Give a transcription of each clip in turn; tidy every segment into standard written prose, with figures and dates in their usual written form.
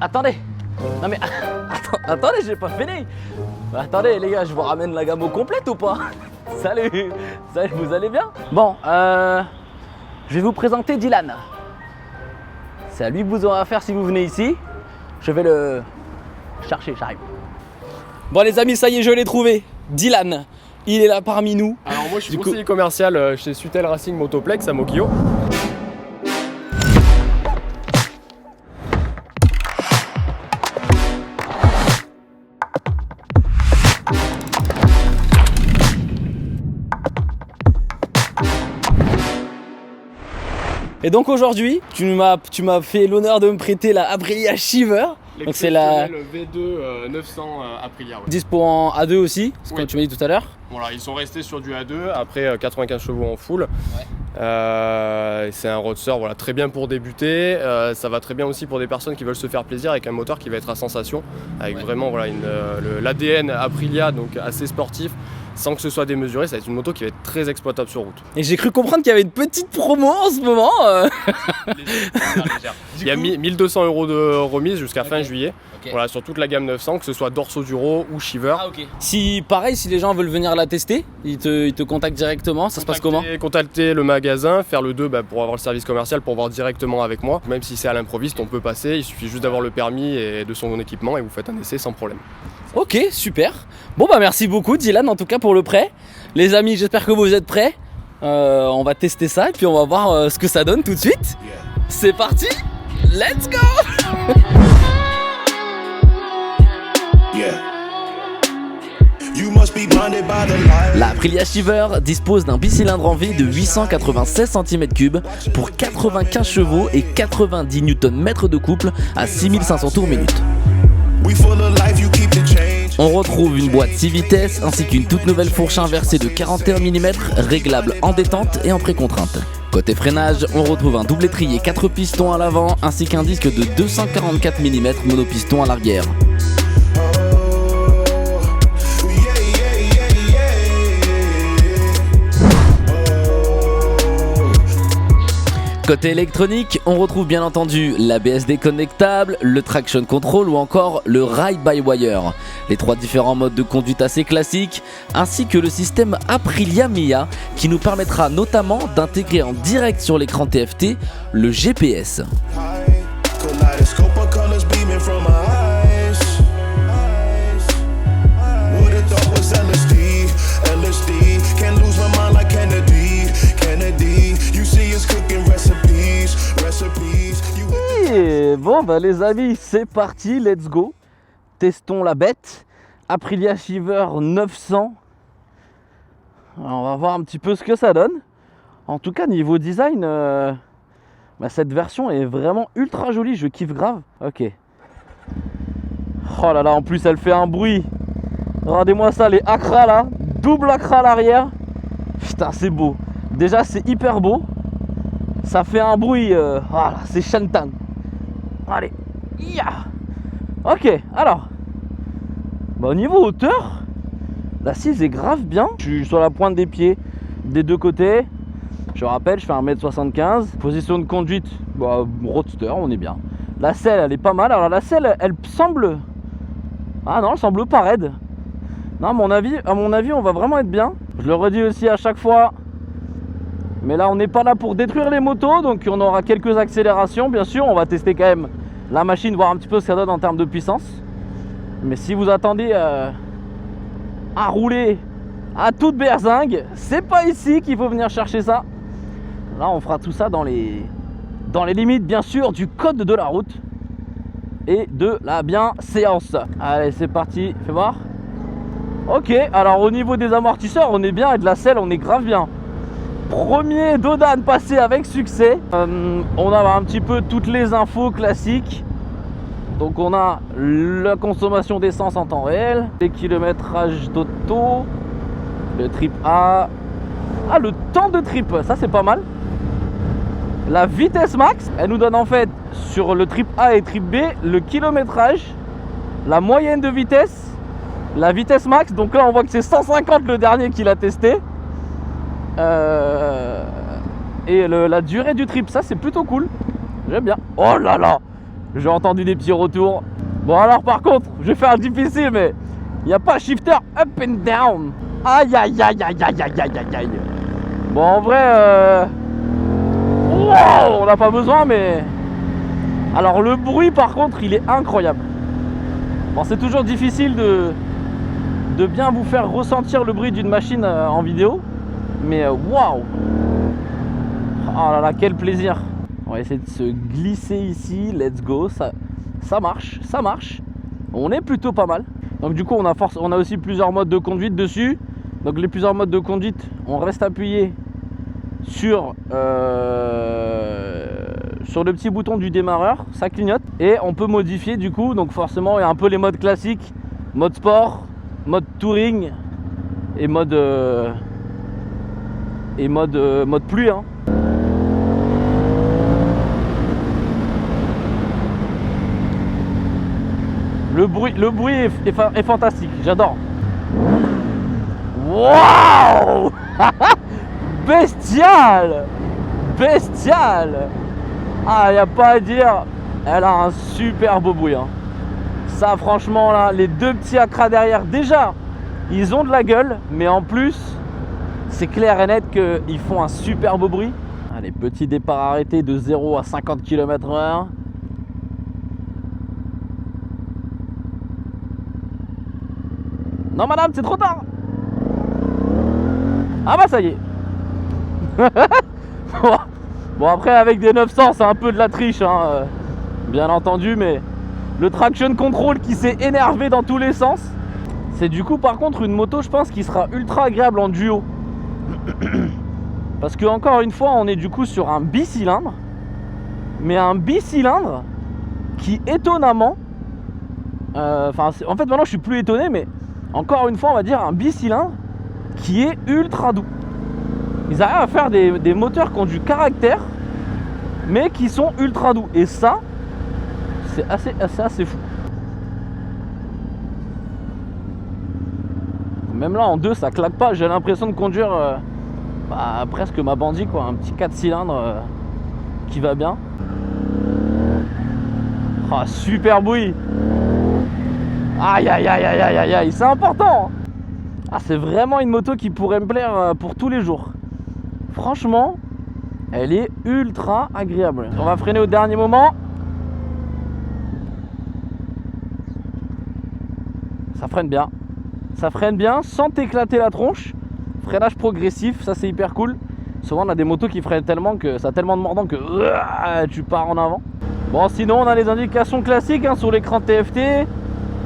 attendez. Non mais attendez, j'ai pas fini. Attendez les gars, je vous ramène la gamme au complète ou pas? Salut, vous allez bien? Bon, je vais vous présenter Dylan. C'est à lui que vous aurez affaire si vous venez ici. Je vais le chercher, j'arrive. Bon les amis, ça y est, je l'ai trouvé. Dylan, il est là parmi nous. Alors moi je suis conseiller commercial chez Sutel Racing Motoplex à Mokyo. Et donc aujourd'hui, tu m'as fait l'honneur de me prêter la Aprilia Shiver. Donc c'est la V2 900 Aprilia. Ouais. Dispo en A2 aussi, c'est comme tu m'as dit tout à l'heure. Voilà, ils sont restés sur du A2 après 95 chevaux en full. Ouais. C'est un roadster voilà, très bien pour débuter. Ça va très bien aussi pour des personnes qui veulent se faire plaisir avec un moteur qui va être à sensation, avec vraiment voilà, l'ADN Aprilia, donc assez sportif. Sans que ce soit démesuré, ça va être une moto qui va être très exploitable sur route. Et j'ai cru comprendre qu'il y avait une petite promo en ce moment. Il y a 1200 € de remise jusqu'à fin juillet. Okay. Voilà, sur toute la gamme 900, que ce soit Dorso Duro ou Shiver. Ah, okay. Si les gens veulent venir la tester, ils te contactent directement, ça se passe comment? Contacter le magasin, faire le 2 pour avoir le service commercial, pour voir directement avec moi. Même si c'est à l'improviste, on peut passer, il suffit juste d'avoir le permis et de son équipement et vous faites un essai sans problème. Ok, super. Bon merci beaucoup Dylan en tout cas pour le prêt. Les amis, j'espère que vous êtes prêts. On va tester ça et puis on va voir ce que ça donne tout de suite. C'est parti, let's go. La Aprilia Shiver dispose d'un bicylindre en V de 896 cm3 pour 95 chevaux et 90 Nm de couple à 6500 tours minute. On retrouve une boîte 6 vitesses ainsi qu'une toute nouvelle fourche inversée de 41 mm réglable en détente et en précontrainte. Côté freinage, on retrouve un double étrier 4 pistons à l'avant ainsi qu'un disque de 244 mm monopiston à l'arrière. Côté électronique, on retrouve bien entendu l'ABS déconnectable, le traction control ou encore le ride-by-wire. Les 3 différents modes de conduite assez classiques, ainsi que le système Aprilia Mia qui nous permettra notamment d'intégrer en direct sur l'écran TFT le GPS. Et bon les amis, c'est parti, let's go. Testons la bête Aprilia Shiver 900. Alors, on va voir un petit peu ce que ça donne. En tout cas niveau design, cette version est vraiment ultra jolie, je kiffe grave. Ok. Oh là là, en plus elle fait un bruit. Regardez-moi ça, les acras là, double acra à l'arrière. Putain c'est beau. Déjà c'est hyper beau. Ça fait un bruit, voilà, c'est chantant. Allez, ok, alors, au niveau hauteur, l'assise est grave bien. Je suis sur la pointe des pieds des deux côtés. Je rappelle, je fais 1m75. Position de conduite, roadster, on est bien. La selle, elle est pas mal. Alors la selle, elle semble... Ah non, elle semble pas raide. Non, à mon avis, on va vraiment être bien. Je le redis aussi à chaque fois. Mais là on n'est pas là pour détruire les motos, donc on aura quelques accélérations. Bien sûr on va tester quand même la machine, voir un petit peu ce que ça donne en termes de puissance. Mais si vous attendez à rouler à toute berzingue, c'est pas ici qu'il faut venir chercher ça. Là on fera tout ça dans les limites bien sûr du code de la route et de la bienséance. Allez c'est parti, fais voir. Ok, alors au niveau des amortisseurs on est bien et de la selle on est grave bien. Premier Dodan passé avec succès. On a un petit peu toutes les infos classiques. Donc on a la consommation d'essence en temps réel, les kilométrages d'auto, le trip A. Ah, le temps de trip, ça c'est pas mal. La vitesse max, elle nous donne en fait sur le trip A et trip B le kilométrage, la moyenne de vitesse, la vitesse max. Donc là on voit que c'est 150 le dernier qu'il a testé. Et la durée du trip, ça c'est plutôt cool. J'aime bien. Oh là là, J'ai entendu des petits retours. Bon alors par contre, je vais faire difficile, mais il n'y a pas shifter up and down. Aïe aïe aïe aïe aïe aïe aïe aïe aïe. Bon en vrai, wow, on n'a pas besoin, mais... Alors le bruit par contre, il est incroyable. Bon, c'est toujours difficile de bien vous faire ressentir le bruit d'une machine en vidéo. Mais waouh. Oh là là, quel plaisir. On va essayer de se glisser ici, let's go, ça marche, ça marche. On est plutôt pas mal. Donc du coup on a aussi plusieurs modes de conduite dessus. Donc les plusieurs modes de conduite, on reste appuyé sur le petit bouton du démarreur, ça clignote. Et on peut modifier du coup, donc forcément il y a un peu les modes classiques, mode sport, mode touring et mode pluie hein. Le bruit est fantastique, j'adore. Waouh. Bestial. Bestial. Ah, y a pas à dire. Elle a un super beau bruit hein. Ça franchement là, les deux petits Acra derrière, déjà ils ont de la gueule, mais en plus c'est clair et net qu'ils font un super beau bruit. Allez, petit départ arrêté de 0 à 50 km/h. Non madame, c'est trop tard. Ah bah ça y est. Bon après avec des 900 c'est un peu de la triche hein, bien entendu, mais le traction control qui s'est énervé dans tous les sens. C'est du coup par contre une moto, je pense, qui sera ultra agréable en duo. Parce que encore une fois on est du coup sur un bicylindre. Mais un bicylindre qui étonnamment en fait maintenant je suis plus étonné, mais encore une fois on va dire un bicylindre qui est ultra doux. Ils arrivent à faire des moteurs qui ont du caractère mais qui sont ultra doux. Et ça c'est assez fou. Même là en deux ça claque pas. J'ai l'impression de conduire presque ma bandit quoi. Un petit 4 cylindres qui va bien. Ah, super bruit. Aïe aïe aïe aïe aïe aïe aïe. C'est important. Ah, c'est vraiment une moto qui pourrait me plaire pour tous les jours. Franchement, elle est ultra agréable. On va freiner au dernier moment. Ça freine bien. Ça freine bien sans t'éclater la tronche. Freinage progressif, ça c'est hyper cool. Souvent on a des motos qui freinent tellement que ça a tellement de mordant que tu pars en avant. Bon, sinon on a les indications classiques hein, sur l'écran TFT.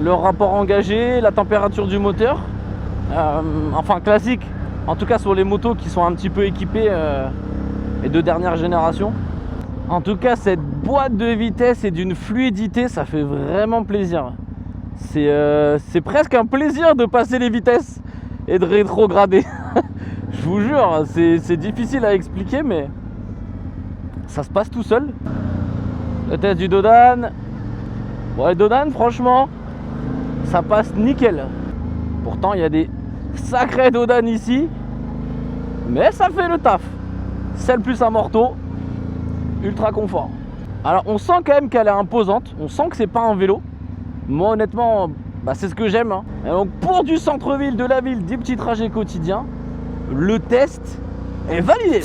Le rapport engagé, la température du moteur. Enfin classique, en tout cas sur les motos qui sont un petit peu équipées et de dernière génération. En tout cas cette boîte de vitesse est d'une fluidité, ça fait vraiment plaisir. C'est presque un plaisir de passer les vitesses et de rétrograder. Je vous jure, c'est difficile à expliquer, mais ça se passe tout seul. Le test du Dodan. Bon, le Dodan franchement ça passe nickel. Pourtant il y a des sacrés Dodan ici, mais ça fait le taf. Celle plus amorto, ultra confort. Alors on sent quand même qu'elle est imposante. On sent que c'est pas un vélo. Moi honnêtement c'est ce que j'aime hein. Et donc pour du centre-ville, de la ville, des petits trajets quotidiens, le test est validé.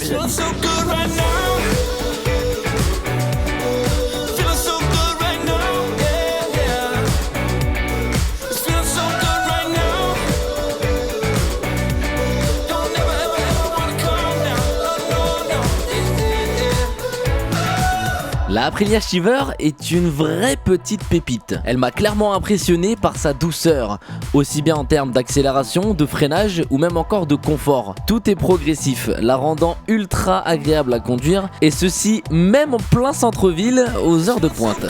La Aprilia Shiver est une vraie petite pépite. Elle m'a clairement impressionné par sa douceur, aussi bien en termes d'accélération, de freinage ou même encore de confort. Tout est progressif, la rendant ultra agréable à conduire, et ceci même en plein centre-ville aux heures de pointe.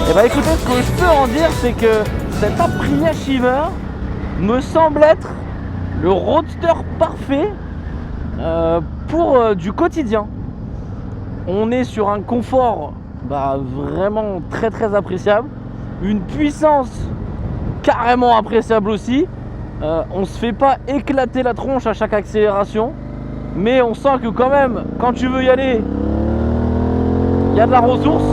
Et bah écoutez, ce que je peux en dire, c'est que cette Aprilia Shiver me semble être le roadster parfait pour du quotidien. On est sur un confort vraiment très appréciable. une puissance carrément appréciable aussi. On se fait pas éclater la tronche à chaque accélération, mais on sent que quand même, quand tu veux y aller, il y a de la ressource.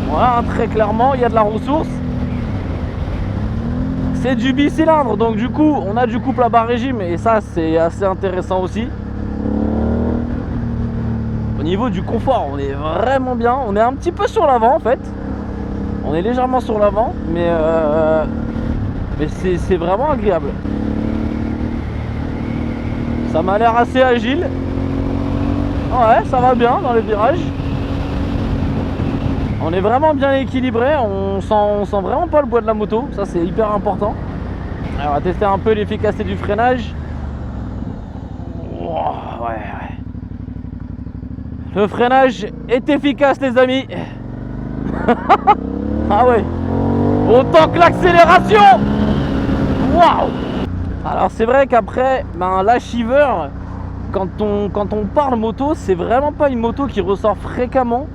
Voilà, très clairement, il y a de la ressource. C'est du bicylindre, donc du coup, on a du couple à bas régime, et ça, c'est assez intéressant aussi. Au niveau du confort, on est vraiment bien. On est un petit peu sur l'avant, en fait. On est légèrement sur l'avant, mais c'est vraiment agréable. Ça m'a l'air assez agile. Ouais, ça va bien dans les virages. On est vraiment bien équilibré, on sent vraiment pas le poids de la moto, ça c'est hyper important. Alors, on va tester un peu l'efficacité du freinage. Oh, ouais. Le freinage est efficace les amis. Ah ouais, autant que l'accélération. Waouh. Alors c'est vrai qu'après, la Shiver, quand on parle moto, c'est vraiment pas une moto qui ressort fréquemment.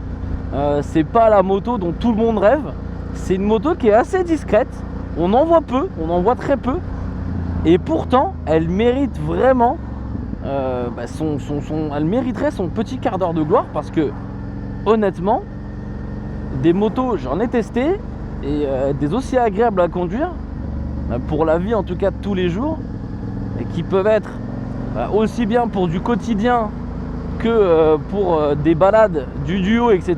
C'est pas la moto dont tout le monde rêve. C'est une moto qui est assez discrète. On en voit peu, on en voit très peu. Et pourtant, elle mérite vraiment elle mériterait son petit quart d'heure de gloire, parce que honnêtement, des motos, j'en ai testé, et des aussi agréables à conduire, pour la vie en tout cas de tous les jours, et qui peuvent être aussi bien pour du quotidien que pour des balades, du duo, etc.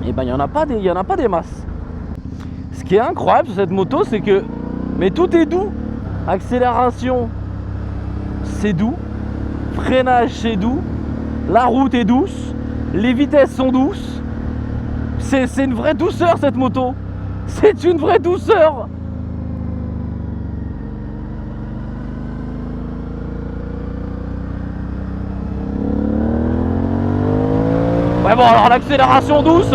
Et il n'y en a pas des masses. Ce qui est incroyable sur cette moto, c'est que tout est doux. Accélération, c'est doux. Freinage, c'est doux. La route est douce. Les vitesses sont douces. C'est une vraie douceur cette moto. C'est une vraie douceur. Ouais, bon, alors l'accélération douce,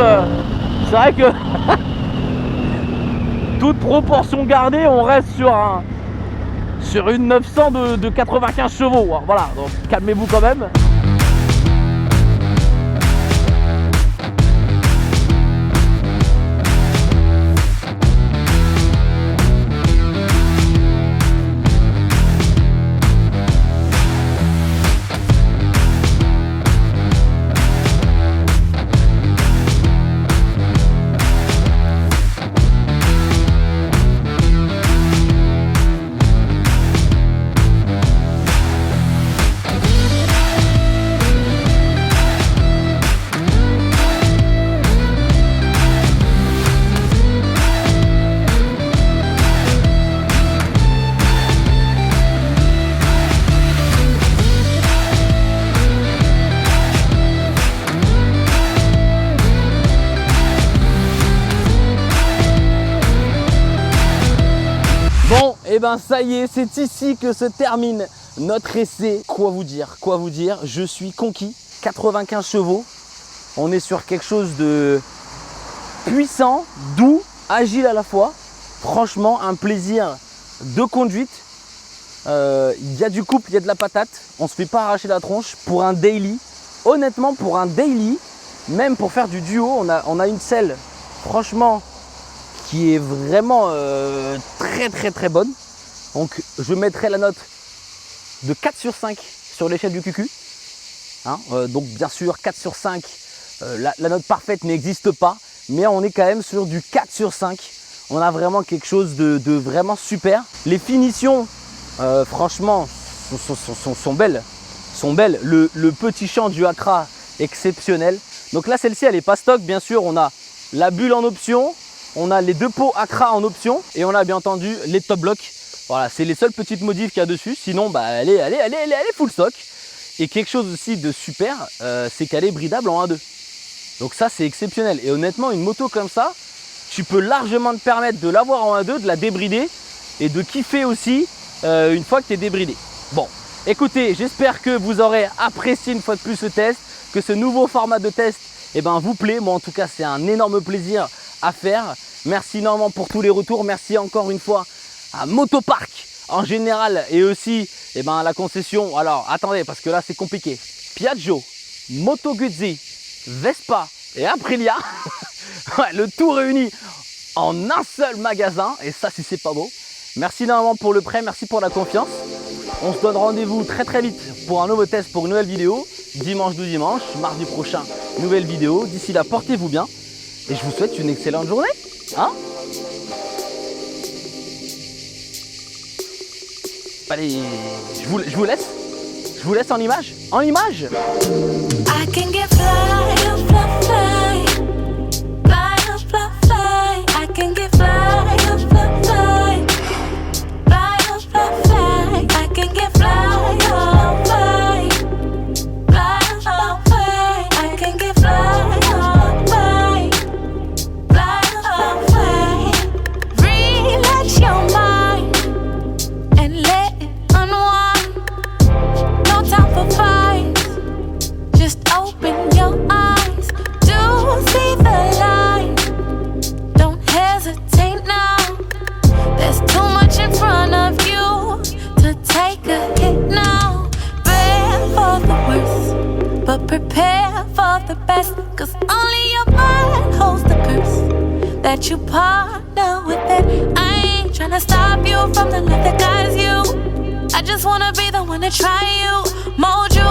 c'est vrai que toute proportion gardée, on reste sur une 900 de 95 chevaux. Voilà, donc calmez-vous quand même. Bon, et ça y est, c'est ici que se termine notre essai. Quoi vous dire, je suis conquis. 95 chevaux, on est sur quelque chose de puissant, doux, agile à la fois. Franchement, un plaisir de conduite. Il y a du couple, il y a de la patate. On se fait pas arracher la tronche pour un daily. Honnêtement, pour un daily, même pour faire du duo, on a une selle, franchement, qui est vraiment très bonne. Donc je mettrai la note de 4 sur 5 sur l'échelle du QQ. Donc bien sûr 4 sur 5, la note parfaite n'existe pas, mais on est quand même sur du 4 sur 5. On a vraiment quelque chose de vraiment super. Les finitions, franchement, sont belles. Le petit champ du Accra, exceptionnel. Donc là, celle-ci, elle n'est pas stock. Bien sûr, on a la bulle en option. On a les deux pots Accra en option. Et on a bien entendu les top blocks. Voilà, c'est les seules petites modifs qu'il y a dessus. Sinon, elle est full stock. Et quelque chose aussi de super, c'est qu'elle est bridable en 1.2. Donc ça, c'est exceptionnel. Et honnêtement, une moto comme ça, tu peux largement te permettre de l'avoir en 1.2, de la débrider et de kiffer aussi une fois que tu es débridé. Bon, écoutez, j'espère que vous aurez apprécié une fois de plus ce test, que ce nouveau format de test vous plaît. Moi, en tout cas, c'est un énorme plaisir à faire. Merci énormément pour tous les retours. Merci encore une fois à Motopark en général et aussi à la concession. Alors, attendez, parce que là, c'est compliqué. Piaggio, Moto Guzzi, Vespa, et Aprilia. Ouais, le tout réuni en un seul magasin. Et ça, si c'est pas beau. Merci énormément pour le prêt, merci pour la confiance. On se donne rendez-vous très vite pour un nouveau test, pour une nouvelle vidéo. Dimanche 12 dimanche, mardi prochain, nouvelle vidéo. D'ici là, portez-vous bien. Et je vous souhaite une excellente journée. Hein? Allez, je vous laisse. Je vous laisse en image. En image. I can get fly, fly, fly, fly, fly, fly. I can get fly, fly, fly, fly, fly, fly. I can get fly, fly, fly, fly, fly. I can get fly, fly, fly, fly. Relax your mind and let it unwind. No time for fights. Just open your eyes to see the light. Don't hesitate now. There's too much in front of you to take a hit now. Prepare for the worst, but prepare for the best. Cause only your mind holds the curse that you partner with it. I ain't tryna stop you from the love that guides you. I just wanna be the one to try you, mold you